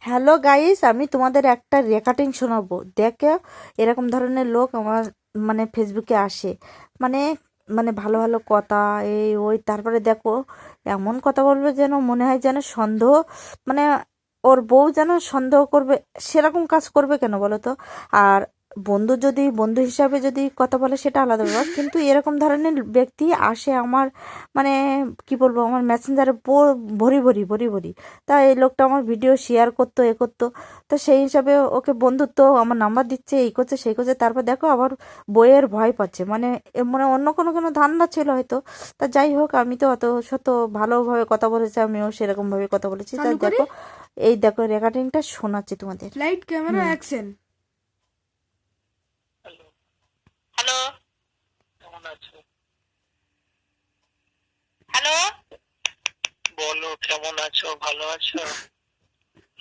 Hello guys, আমি তোমাদের একটা রেকর্ডিং শোনাবো। দেখো, এরকম ধরনের লোক আমার মানে ফেসবুকে আসে, মানে মানে ভালো ভালো কথা এই ওই, তারপরে দেখো এমন কথা বলবে যেন মনে হয় যেন সন্দেহ, মানে ওর বউ যেন সন্দেহ করবে। সেরকম কাজ করবে কেন বলো তো? আর বন্ধু যদি বন্ধু হিসাবে যদি কথা বলে সেটা আলাদা ব্যাপার, কিন্তু এরকম ধরনের ব্যক্তি আসে আমার মানে কি বলবো, আমার মেসেঞ্জারে ভরি ভরি ভরি ভরি। তা এই লোকটা আমার ভিডিও শেয়ার করতো এ করতো, তো সেই হিসাবে ওকে বন্ধুত্ব আমার নাম্বার দিচ্ছে, এই করছে সেই করছে। তারপর দেখো আবার বইয়ের ভয় পাচ্ছে, মানে মানে অন্য কোনো কোনো ধান্দা ছিল হয়তো। তা যাই হোক, আমি তো অত শত ভালোভাবে কথা বলেছি, আমিও সেরকম ভাবে কথা বলেছি। তা চালু করি। দেখো, এই দেখো রেকর্ডিংটা শোনাচ্ছি তোমাদের। লাইট ক্যামেরা হুম। অ্যাকশন। হ্যালো, কেমন আছো? হ্যালো, বলো কেমন আছো, ভালো আছো?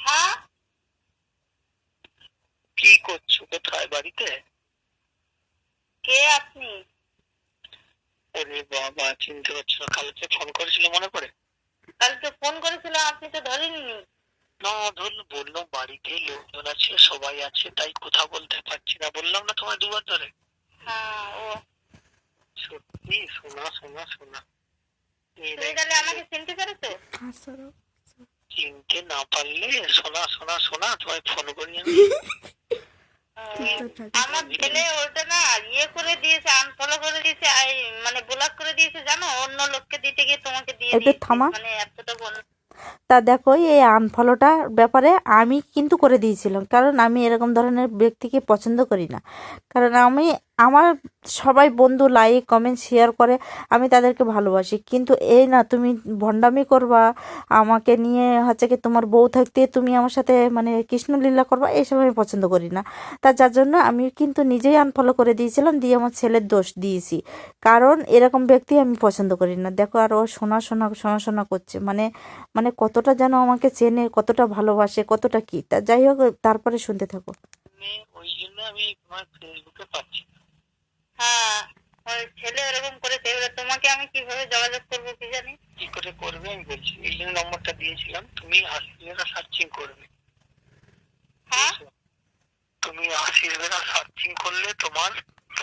হ্যাঁ, কি করছো, কোথায়, বাড়িতে? কে আপনি? ওরে বাবা, চিনতে পারছো না? কালকে ফোন করেছিল, মনে পড়ে? কালকে ফোন করেছিল, আপনি তো ধরেননি। না ধরলো, বললো বাড়িতে লোকজন আছে, সবাই আছে, তাই কথা বলতে পারছি না, বললাম না তোমায় দুবার ধরে। হ্যাঁ, ও সত্যি। শোনা শোনা শোনা, তুমি তাহলে আমাকে চিনতে পেরেছো? চিনতে না পারলে শোনা শোনা শোনা, তোমায় ফোন করি আমি। আমার ছেলে ওটা না ইয়ে করে দিয়েছে, আনফলো করে দিয়েছে, মানে ব্লক করে দিয়েছে, জানো? অন্য লোককে দিতে গিয়ে তোমাকে দিয়ে একটু দিয়েছে, থামা। মানে এতটা বল। তা দেখো, এই আনফলোটার ব্যাপারে আমি কিন্তু করে দিয়েছিলাম, কারণ আমি এরকম ধরনের ব্যক্তিকে পছন্দ করি না। কারণ আমি আমার সবাই বন্ধু লাইক কমেন্ট শেয়ার করে, আমি তাদেরকে ভালোবাসি। কিন্তু এই না, তুমি ভণ্ডামি করবা আমাকে নিয়ে, হচ্ছে কি তোমার বউ থাকতে তুমি আমার সাথে মানে কৃষ্ণলীলা করবা, এইসব আমি পছন্দ করি না। তা যার জন্য আমি কিন্তু নিজেই আনফলো করে দিয়েছিলাম, দিয়ে আমার ছেলের দোষ দিয়েছি। কারণ এরকম ব্যক্তি আমি পছন্দ করি না। দেখো, আর ও শোনা শোনা শোনা শোনা করছে, মানে মানে কতটা যেন আমাকে চেনে, কতটা ভালোবাসে, কতটা কি। তা যাই হোক, তারপরে শুনতে থাকো। ওই জন্য আমি তোমার ফেসবুকে পাচ্ছি না। হ্যাঁ, ওই ছেলে ওরকম করেছে, এবার তোমাকে আমি কিভাবে যোগাযোগ করবো কি জানি। কি করে করবে আমি বলছি, এই জন্য নম্বরটা দিয়েছিলাম, তুমি আশিরা সার্চিং করবে। হ্যাঁ, তুমি আশিরা সার্চিং করলে তোমার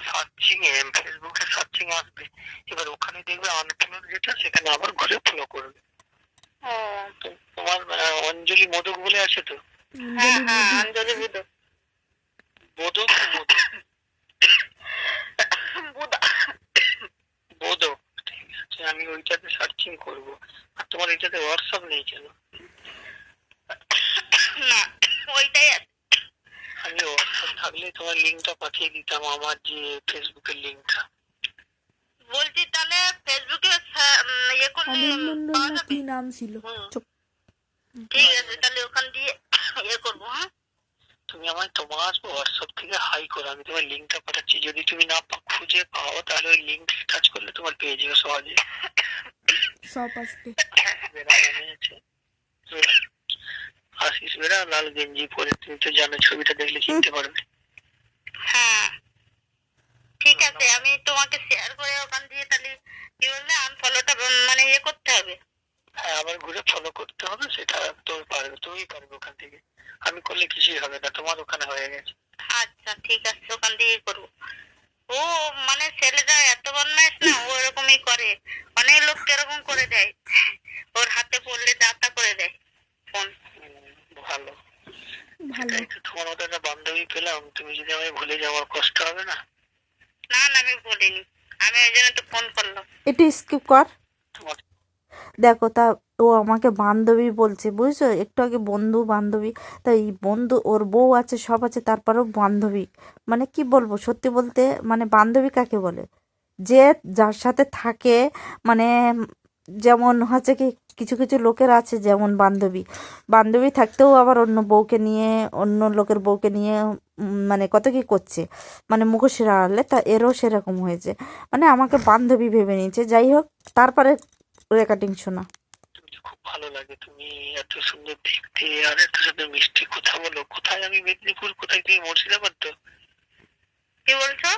সার্চিং এ ফেসবুকে সার্চিং আসবে। এবার ওখানে দেখবে আনফলো যেটা, সেখানে আবার ঘুরে ফলো করবে। তোমার অঞ্জলি মোদক বলে আছে তো? হ্যাঁ হ্যাঁ, অঞ্জলি মোদক। বোদক মোদক বোদক, ঠিক আছে, আমি ওইটাতে সার্চিং করব। আর তোমার এটাতে হোয়াটসঅ্যাপ নেই কেন? না, ওইটাই আছে। আমি হোয়াটসঅ্যাপ থাকলে তোমার লিঙ্কটা পাঠিয়ে দিতাম, আমার যে ফেসবুকের লিঙ্কটা। বলছি তাহলে ফেসবুকে ইয়ে করলে অনিল মন্ডল পাওয়া না যাবে? কি নাম ছিল? চুপ। ঠিক আছে, তাহলে ওখান দিয়ে ইয়ে করবো। হ্যাঁ, তুমি আমায় তোমার হোয়াটসঅ্যাপ থেকে হাই করো, আমি তোমার লিঙ্কটা পাঠাচ্ছি। যদি তুমি না খুঁজে পাও, তাহলে ওই লিঙ্ক টাচ করলে তোমার পেয়ে যাবে সহজে। সব আসবে। বেড়া মনে আছে? আশিস বেড়া, লাল গেঞ্জি পরে, তুমি তো জানো, ছবিটা দেখলে চিনতে পারবে। হ্যাঁ, ঠিক আছে, আমি তোমাকে শেয়ার করে ওখান দিয়ে তাহলে কি বললে আনফলোটা মানে ইয়ে করতে হবে। হ্যাঁ, আবার ঘুরে ফলো করতে হবে, সেটা তো পারবে, তুমি পারবে ওখান থেকে। আমি করলে কিছুই হবে না, তোমার ওখানে হয়ে গেছে। আচ্ছা ঠিক আছে, ওখান দিয়েই করবো। ও মানে ছেলেটা এত বদমাইশ না, ও এরকমই করে। অনেক লোককে এরকম করে দেয়, ওর হাতে পড়লে দাতা করে দেয় ফোন। ভালো, ভালো। এটাই তো, তোমার মতো একটা বান্ধবী পেলাম। তুমি যদি আমায় ভুলে যাও, আমার কষ্ট হবে না? না না, আমি বলিনি, আমি ওই জন্য তো ফোন করলাম। একটু স্কিপ কর। তোমার দেখো, তা ও আমাকে বান্ধবী বলছে, বুঝছো? একটু আগে বন্ধু বান্ধবী, তাই বন্ধু, ওর বউ আছে সব আছে, তারপরেও বান্ধবী। মানে কি বলবো, সত্যি বলতে মানে বান্ধবী কাকে বলে? যে যার সাথে থাকে, মানে যেমন হচ্ছে কি, কিছু কিছু লোকের আছে যেমন বান্ধবী, বান্ধবী থাকতেও আবার অন্য বউকে নিয়ে, অন্য লোকের বউকে নিয়ে মানে কত কি করছে, মানে মুখোশের আড়ালে। তা এরও সেরকম হয়েছে, মানে আমাকে বান্ধবী ভেবে নিয়েছে। যাই হোক, তারপরে রেকর্ডিং শোনা। খুব ভালো লাগে, তুমি এত সুন্দর দেখতে আর এত সুন্দর মিষ্টি কথা বলো। কোথায়? আমি মেদিনীপুর। কোথায়? তুমি মুর্শিদাবাদ তো? কি বলছো?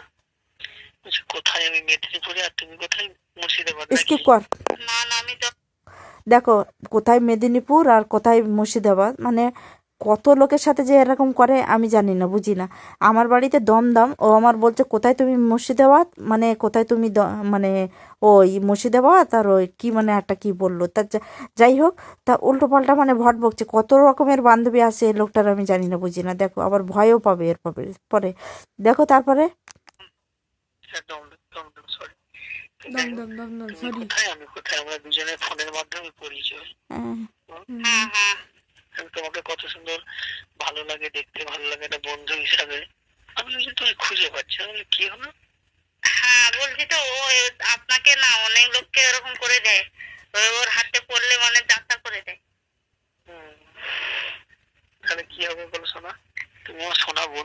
কোথায়? আমি মেদিনীপুরে, আর তুমি কোথায়? মুর্শিদাবাদ নাকি? স্কিপ কর। না না, আমি তো দেখো, কোথায় মেদিনীপুর আর কোথায় মুর্শিদাবাদ, মানে কত লোকের সাথে যে এরকম করে আমি জানি না, বুঝি না। আমার বাড়িতে দমদম, ও আমার বলছে কোথায় তুমি মুর্শিদাবাদ, মানে কোথায় তুমি মানে ওই মুর্শিদাবাদ, আর ওই কি মানে একটা কি বললো, তা যাই হোক, তা উল্টো পাল্টা মানে ভট বকছে। কত রকমের বান্ধবী আছে এই লোকটার, আমি জানি না, বুঝি না। দেখো আবার ভয়ও পাবে এর পরে দেখো তারপরে। Sorry, Dumdum sorry. আমি কোথায়, আমরা দুজনে ফোনের মাধ্যমে পরিচয়। হ্যাঁ, আমি তোমাকে কত সুন্দর ভালো লাগে, দেখতে ভালো লাগে একটা বন্ধু হিসাবে। আমি বলছি তুই খুঁজে পাচ্ছি না, কি হলো? হ্যাঁ বলছি তো, ও আপনাকে না অনেক লোককে এরকম করে দেয়, ওর হাতে পড়লে মানে যাত্রা করে দেয়। তাহলে কি হবে বলো সোনা, তুমি আমার সোনা বোন।